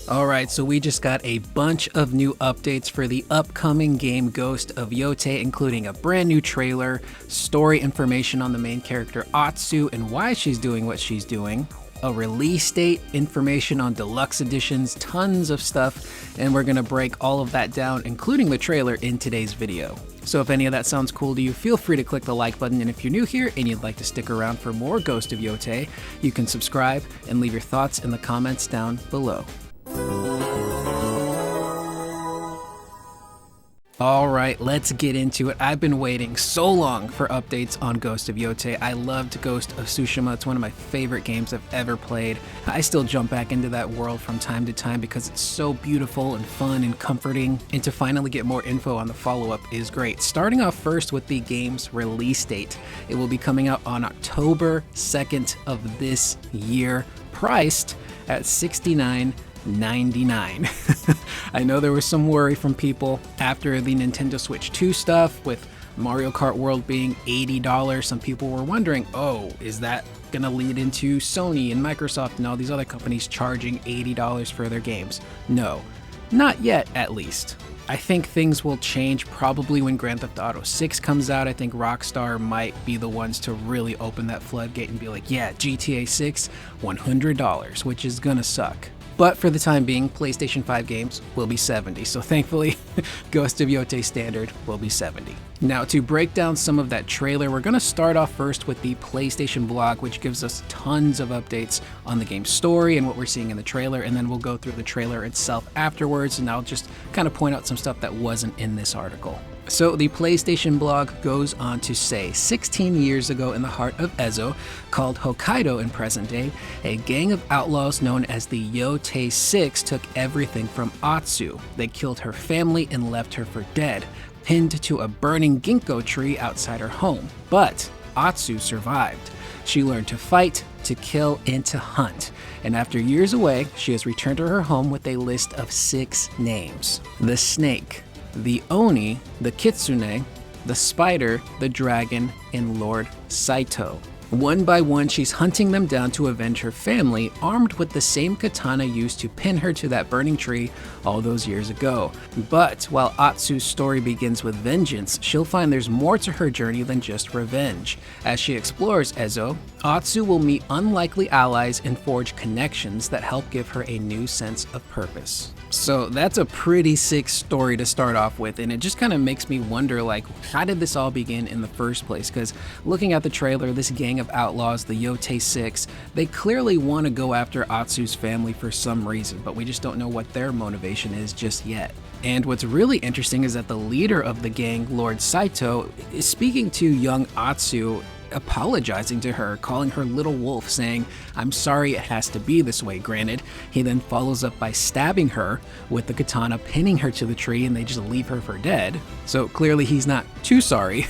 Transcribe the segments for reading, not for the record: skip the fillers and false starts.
Alright, so we just got a bunch of new updates for the upcoming game Ghost of Yōtei, including a brand new trailer, story information on the main character Atsu and why she's doing what she's doing, a release date, information on deluxe editions, tons of stuff, and we're gonna break all of that down, including the trailer, in today's video. So if any of that sounds cool to you, feel free to click the like button, and if you're new here and you'd like to stick around for more Ghost of Yōtei, you can subscribe and leave your thoughts in the comments down below. Alright, let's get into it. I've been waiting so long for updates on Ghost of Yōtei. I loved Ghost of Tsushima. It's one of my favorite games I've ever played. I still jump back into that world from time to time because it's so beautiful and fun and comforting, and to finally get more info on the follow-up is great. Starting off first with the game's release date. It will be coming out on October 2nd of this year, priced at $69.99. I know there was some worry from people after the Nintendo Switch 2 stuff with Mario Kart World being $80. Some people were wondering, oh, is that gonna lead into Sony and Microsoft and all these other companies charging $80 for their games? No, not yet at least. I think things will change probably when Grand Theft Auto 6 comes out. I think Rockstar might be the ones to really open that floodgate and be like, yeah, GTA 6, $100, which is gonna suck. But for the time being, PlayStation 5 games will be $70, so thankfully, Ghost of Yōtei standard will be $70. Now, to break down some of that trailer, we're going to start off first with the PlayStation blog, which gives us tons of updates on the game's story and what we're seeing in the trailer, and then we'll go through the trailer itself afterwards, and I'll just kind of point out some stuff that wasn't in this article. So the PlayStation blog goes on to say, 16 years ago in the heart of Ezo, called Hokkaido in present day, a gang of outlaws known as the Yotei Six took everything from Atsu. They killed her family and left her for dead, pinned to a burning ginkgo tree outside her home. But Atsu survived. She learned to fight, to kill, and to hunt. And after years away, she has returned to her home with a list of 6 names. The Snake, the Oni, the Kitsune, the Spider, the Dragon, and Lord Saito. One by one, she's hunting them down to avenge her family, armed with the same katana used to pin her to that burning tree all those years ago. But while Atsu's story begins with vengeance, she'll find there's more to her journey than just revenge. As she explores Ezo, Atsu will meet unlikely allies and forge connections that help give her a new sense of purpose. So that's a pretty sick story to start off with, and it just kind of makes me wonder, like, how did this all begin in the first place? Because looking at the trailer, this gang of outlaws, the Yotei Six, they clearly want to go after Atsu's family for some reason, but we just don't know what their motivation is just yet. And what's really interesting is that the leader of the gang, Lord Saito, is speaking to young Atsu, apologizing to her, calling her little wolf, saying, "I'm sorry it has to be this way." Granted, he then follows up by stabbing her with the katana, pinning her to the tree, and they just leave her for dead. So clearly he's not too sorry,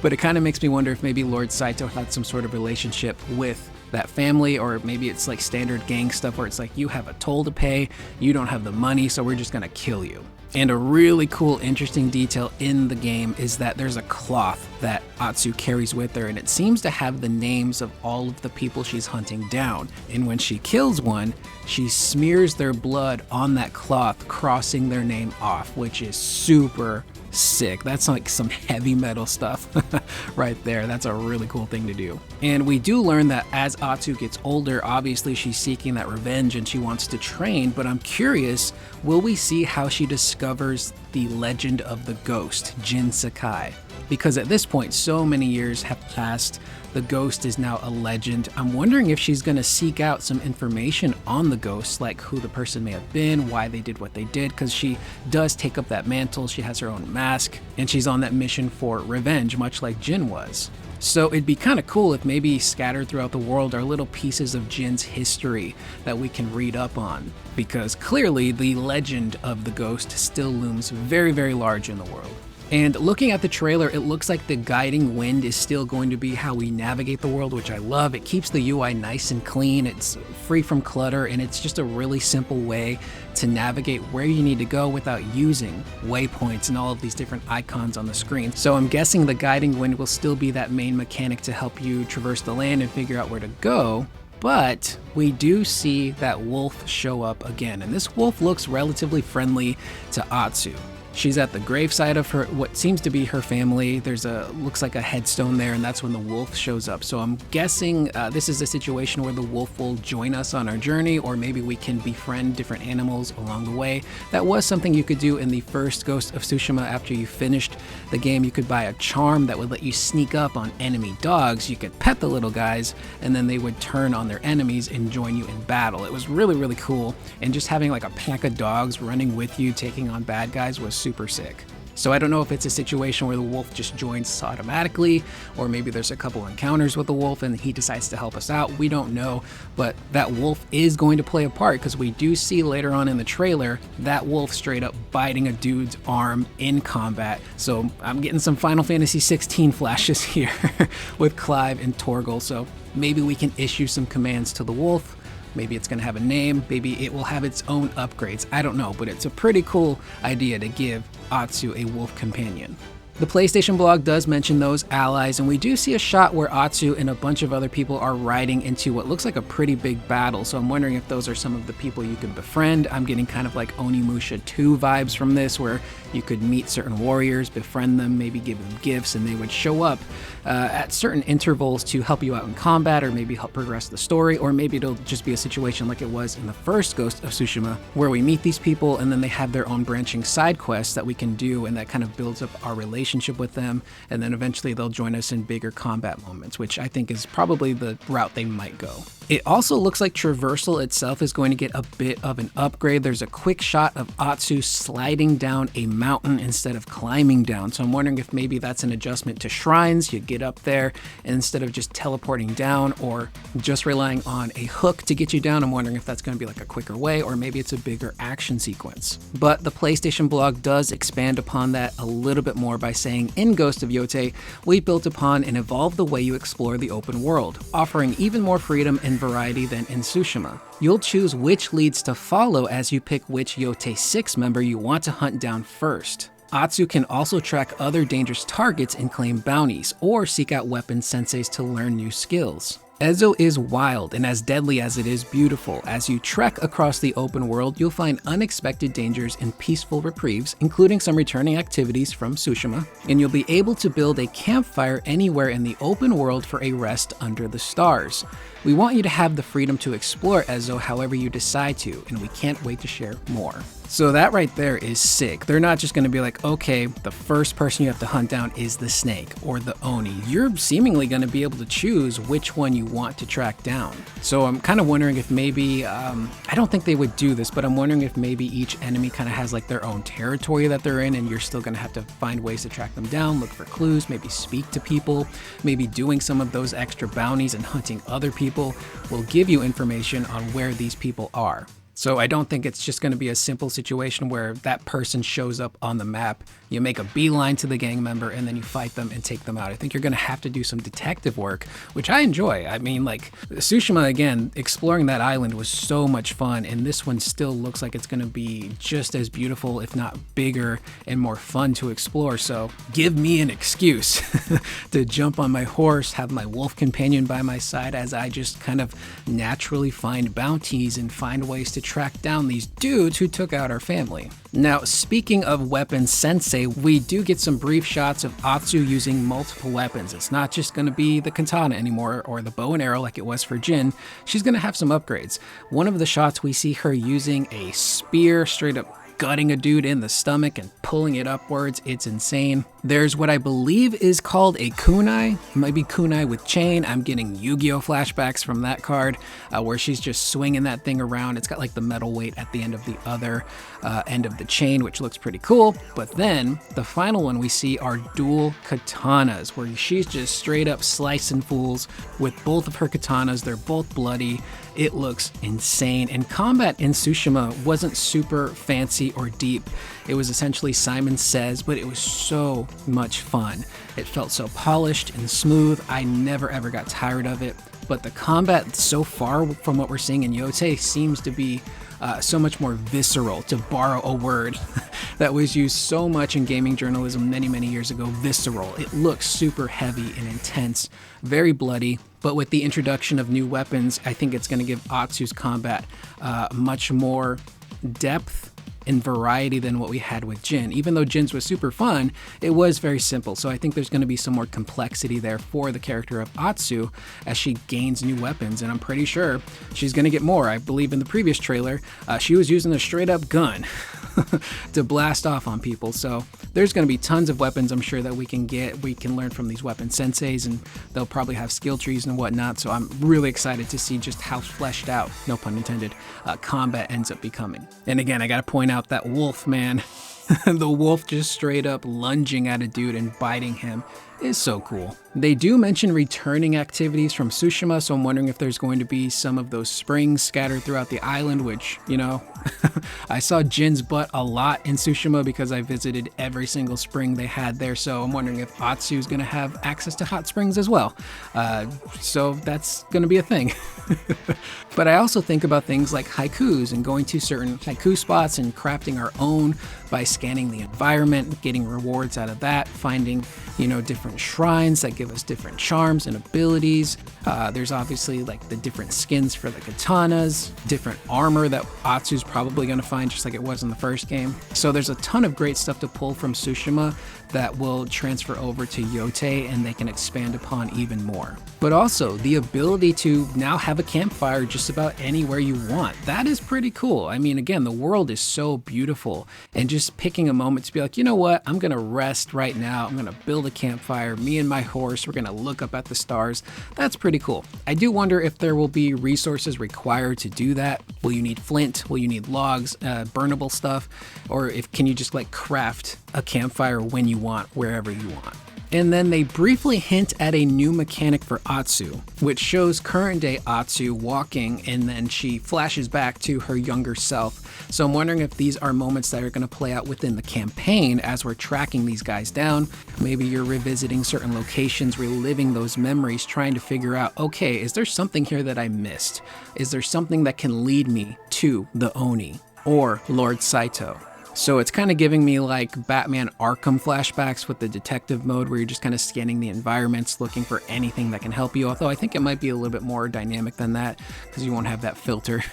but it kind of makes me wonder if maybe Lord Saito had some sort of relationship with that family, or maybe it's like standard gang stuff where it's like, you have a toll to pay, you don't have the money, so we're just gonna kill you. And a really cool, interesting detail in the game is that there's a cloth that Atsu carries with her, and it seems to have the names of all of the people she's hunting down. And when she kills one, she smears their blood on that cloth, crossing their name off, which is super sick. That's like some heavy metal stuff right there. That's a really cool thing to do. And we do learn that as Atsu gets older, obviously she's seeking that revenge and she wants to train, but I'm curious, will we see how she discovers the legend of the ghost, Jin Sakai? Because at this point, so many years have passed, the ghost is now a legend. I'm wondering if she's gonna seek out some information on the ghost, like who the person may have been, why they did what they did, because she does take up that mantle, she has her own mask, and she's on that mission for revenge, much like Jin was. So it'd be kind of cool if maybe scattered throughout the world are little pieces of Jin's history that we can read up on, because clearly the legend of the ghost still looms very, very large in the world. And looking at the trailer, it looks like the guiding wind is still going to be how we navigate the world, which I love. It keeps the UI nice and clean, it's free from clutter, and it's just a really simple way to navigate where you need to go without using waypoints and all of these different icons on the screen. So I'm guessing the guiding wind will still be that main mechanic to help you traverse the land and figure out where to go. but we do see that wolf show up again, and this wolf looks relatively friendly to Atsu. She's at the graveside of her, what seems to be her family. There's looks like a headstone there, and that's when the wolf shows up. So I'm guessing this is a situation where the wolf will join us on our journey, or maybe we can befriend different animals along the way. That was something you could do in the first Ghost of Tsushima. After you finished the game, you could buy a charm that would let you sneak up on enemy dogs. You could pet the little guys, and then they would turn on their enemies and join you in battle. It was really, really cool, and just having like a pack of dogs running with you, taking on bad guys, was super sick. So I don't know if it's a situation where the wolf just joins us automatically, or maybe there's a couple encounters with the wolf and he decides to help us out. We don't know, but that wolf is going to play a part, because we do see later on in the trailer that wolf straight up biting a dude's arm in combat. So I'm getting some Final Fantasy 16 flashes here with Clive and Torgal. So maybe we can issue some commands to the wolf. Maybe it's going to have a name, maybe it will have its own upgrades, I don't know, but it's a pretty cool idea to give Atsu a wolf companion. The PlayStation blog does mention those allies, and we do see a shot where Atsu and a bunch of other people are riding into what looks like a pretty big battle, so I'm wondering if those are some of the people you can befriend. I'm getting kind of like Onimusha 2 vibes from this, where you could meet certain warriors, befriend them, maybe give them gifts, and they would show up at certain intervals to help you out in combat, or maybe help progress the story, or maybe it'll just be a situation like it was in the first Ghost of Tsushima, where we meet these people and then they have their own branching side quests that we can do, and that kind of builds up our relationship with them, and then eventually they'll join us in bigger combat moments, which I think is probably the route they might go. It also looks like traversal itself is going to get a bit of an upgrade. There's a quick shot of Atsu sliding down a mountain instead of climbing down, so I'm wondering if maybe that's an adjustment to shrines. You get up there, and instead of just teleporting down or just relying on a hook to get you down, I'm wondering if that's going to be like a quicker way, or maybe it's a bigger action sequence. But the PlayStation blog does expand upon that a little bit more by saying, in Ghost of Yōtei, we built upon and evolved the way you explore the open world, offering even more freedom and variety than in Tsushima. You'll choose which leads to follow as you pick which Yotei Six member you want to hunt down first. Atsu can also track other dangerous targets and claim bounties, or seek out weapon senseis to learn new skills. Ezo is wild, and as deadly as it is beautiful. As you trek across the open world, you'll find unexpected dangers and peaceful reprieves, including some returning activities from Tsushima, and you'll be able to build a campfire anywhere in the open world for a rest under the stars. We want you to have the freedom to explore Ezo however you decide to, and we can't wait to share more. So that right there is sick. They're not just going to be like, okay, the first person you have to hunt down is the snake or the Oni. You're seemingly going to be able to choose which one you want to track down. So I'm kind of wondering if maybe, I don't think they would do this, but I'm wondering if maybe each enemy kind of has like their own territory that they're in, and you're still going to have to find ways to track them down, look for clues, maybe speak to people, maybe doing some of those extra bounties and hunting other people will give you information on where these people are. So I don't think it's just going to be a simple situation where that person shows up on the map, you make a beeline to the gang member, and then you fight them and take them out. I think you're going to have to do some detective work, which I enjoy. I mean, like, Tsushima, again, exploring that island was so much fun, and this one still looks like it's going to be just as beautiful, if not bigger, and more fun to explore. So give me an excuse to jump on my horse, have my wolf companion by my side as I just kind of naturally find bounties and find ways to track down these dudes who took out our family. Now, speaking of weapon sensei, we do get some brief shots of Atsu using multiple weapons. It's not just going to be the katana anymore, or the bow and arrow like it was for Jin. She's going to have some upgrades. One of the shots, we see her using a spear, straight up gutting a dude in the stomach and pulling it upwards. It's insane. There's what I believe is called a kunai. It might be kunai with chain. I'm getting Yu-Gi-Oh flashbacks from that card, where she's just swinging that thing around. It's got like the metal weight at the end of the other end of the chain, which looks pretty cool. But then the final one we see are dual katanas, where she's just straight up slicing fools with both of her katanas. They're both bloody. It looks insane. And combat in Tsushima wasn't super fancy or deep. It was essentially Simon Says, but it was so much fun. It felt so polished and smooth. I never ever got tired of it. But the combat so far from what we're seeing in Yotei seems to be so much more visceral, to borrow a word that was used so much in gaming journalism many, many years ago. Visceral. It looks super heavy and intense, very bloody. But with the introduction of new weapons, I think it's going to give Atsu's combat much more depth and variety than what we had with Jin. Even though Jin's was super fun, it was very simple. So I think there's going to be some more complexity there for the character of Atsu as she gains new weapons, and I'm pretty sure she's going to get more. I believe in the previous trailer, she was using a straight up gun to blast off on people. So there's going to be tons of weapons I'm sure that we can get. We can learn from these weapon senseis, and they'll probably have skill trees and whatnot. So I'm really excited to see just how fleshed out, no pun intended, combat ends up becoming. And again, I got to point out that wolf, man. The wolf just straight up lunging at a dude and biting him is so cool. They do mention returning activities from Tsushima, so I'm wondering if there's going to be some of those springs scattered throughout the island, which, you know, I saw Jin's butt a lot in Tsushima because I visited every single spring they had there, so I'm wondering if Atsu's gonna have access to hot springs as well. So that's gonna be a thing. But I also think about things like haikus and going to certain haiku spots and crafting our own by scanning the environment, getting rewards out of that, finding, you know, different shrines that give us different charms and abilities. There's obviously like the different skins for the katanas, different armor that Atsu's probably going to find just like it was in the first game. So there's a ton of great stuff to pull from Tsushima that will transfer over to Yotei, and they can expand upon even more. But also the ability to now have a campfire just about anywhere you want. That is pretty cool. I mean, again, the world is so beautiful, and just picking a moment to be like, you know what, I'm gonna rest right now. I'm gonna build a campfire, me and my horse, we're gonna look up at the stars. That's pretty cool. I do wonder if there will be resources required to do that. Will you need flint? Will you need logs, burnable stuff? Or can you just like craft a campfire when you want, wherever you want? And then they briefly hint at a new mechanic for Atsu, which shows current day Atsu walking, and then she flashes back to her younger self. So I'm wondering if these are moments that are going to play out within the campaign as we're tracking these guys down. Maybe you're revisiting certain locations, reliving those memories, trying to figure out, okay, is there something here that I missed? Is there something that can lead me to the Oni or Lord Saito? So it's kind of giving me like Batman Arkham flashbacks with the detective mode, where you're just kind of scanning the environments, looking for anything that can help you. Although I think it might be a little bit more dynamic than that because you won't have that filter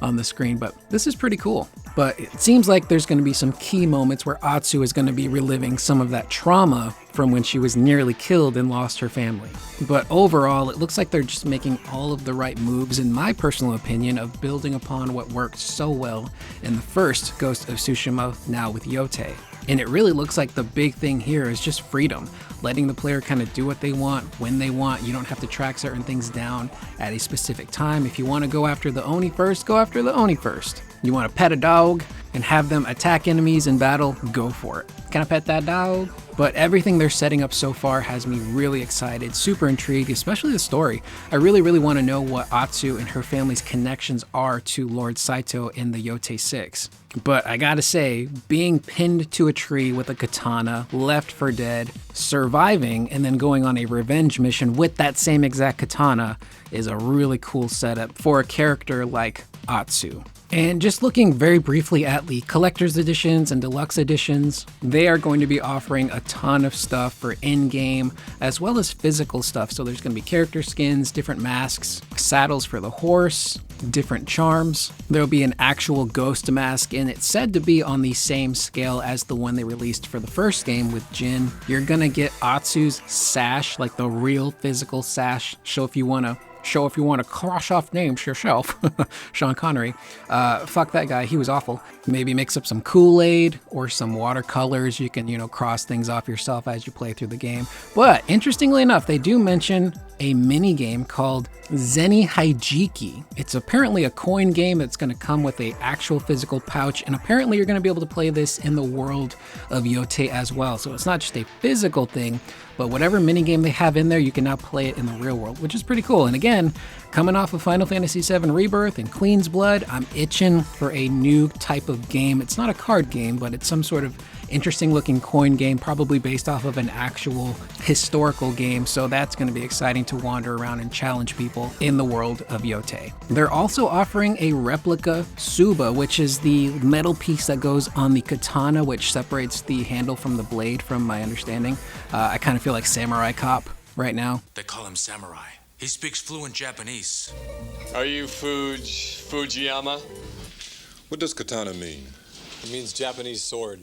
on the screen. But this is pretty cool. But it seems like there's going to be some key moments where Atsu is going to be reliving some of that trauma from when she was nearly killed and lost her family. But overall, it looks like they're just making all of the right moves, in my personal opinion, of building upon what worked so well in the first Ghost of Tsushima, now with Yotei. And it really looks like the big thing here is just freedom, letting the player kind of do what they want, when they want. You don't have to track certain things down at a specific time. If you want to go after the Oni first, go after the Oni first. You want to pet a dog and have them attack enemies in battle, go for it. Can I pet that dog? But everything they're setting up so far has me really excited, super intrigued, especially the story. I really want to know what Atsu and her family's connections are to Lord Saito in the Yotei Six. But I gotta say, being pinned to a tree with a katana, left for dead, surviving, and then going on a revenge mission with that same exact katana is a really cool setup for a character like Atsu. And just looking very briefly at the collector's editions and deluxe editions, they are going to be offering a ton of stuff for in-game as well as physical stuff. So there's going to be character skins, different masks, saddles for the horse, different charms. There'll be an actual ghost mask, and it's said to be on the same scale as the one they released for the first game with Jin. You're gonna get Atsu's sash, like the real physical sash. Show if you want to cross off names yourself. Sean Connery. Fuck that guy. He was awful. Maybe mix up some Kool-Aid or some watercolors. You can, cross things off yourself as you play through the game. But interestingly enough, they do mention a mini game called Zeni Haijiki. It's apparently a coin game that's going to come with a actual physical pouch, and apparently you're going to be able to play this in the world of Yotei as well. So it's not just a physical thing, but whatever mini game they have in there, you can now play it in the real world, which is pretty cool. And again, again, coming off of Final Fantasy VII Rebirth and Queen's Blood, I'm itching for a new type of game. It's not a card game, but it's some sort of interesting looking coin game, probably based off of an actual historical game, so that's going to be exciting to wander around and challenge people in the world of Yotei. They're also offering a replica Suba, which is the metal piece that goes on the katana, which separates the handle from the blade, from my understanding. I kind of feel like Samurai Cop right now. They call him Samurai. He speaks fluent Japanese. Are you Fujiyama? What does katana mean? It means Japanese sword.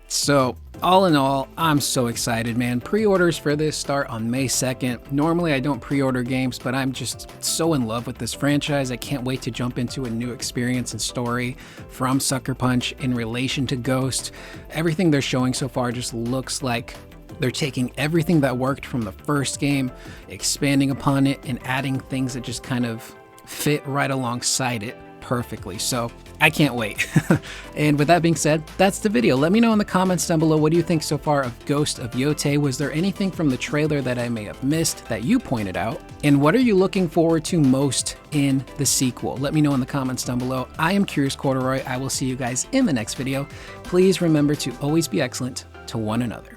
So, all in all, I'm so excited, man. Pre-orders for this start on May 2nd. Normally, I don't pre-order games, but I'm just so in love with this franchise. I can't wait to jump into a new experience and story from Sucker Punch in relation to Ghost. Everything they're showing so far just looks like they're taking everything that worked from the first game, expanding upon it, and adding things that just kind of fit right alongside it perfectly. So I can't wait. And with that being said, that's the video. Let me know in the comments down below, what do you think so far of Ghost of Yōtei? Was there anything from the trailer that I may have missed that you pointed out? And what are you looking forward to most in the sequel? Let me know in the comments down below. I am Curious Corduroy. I will see you guys in the next video. Please remember to always be excellent to one another.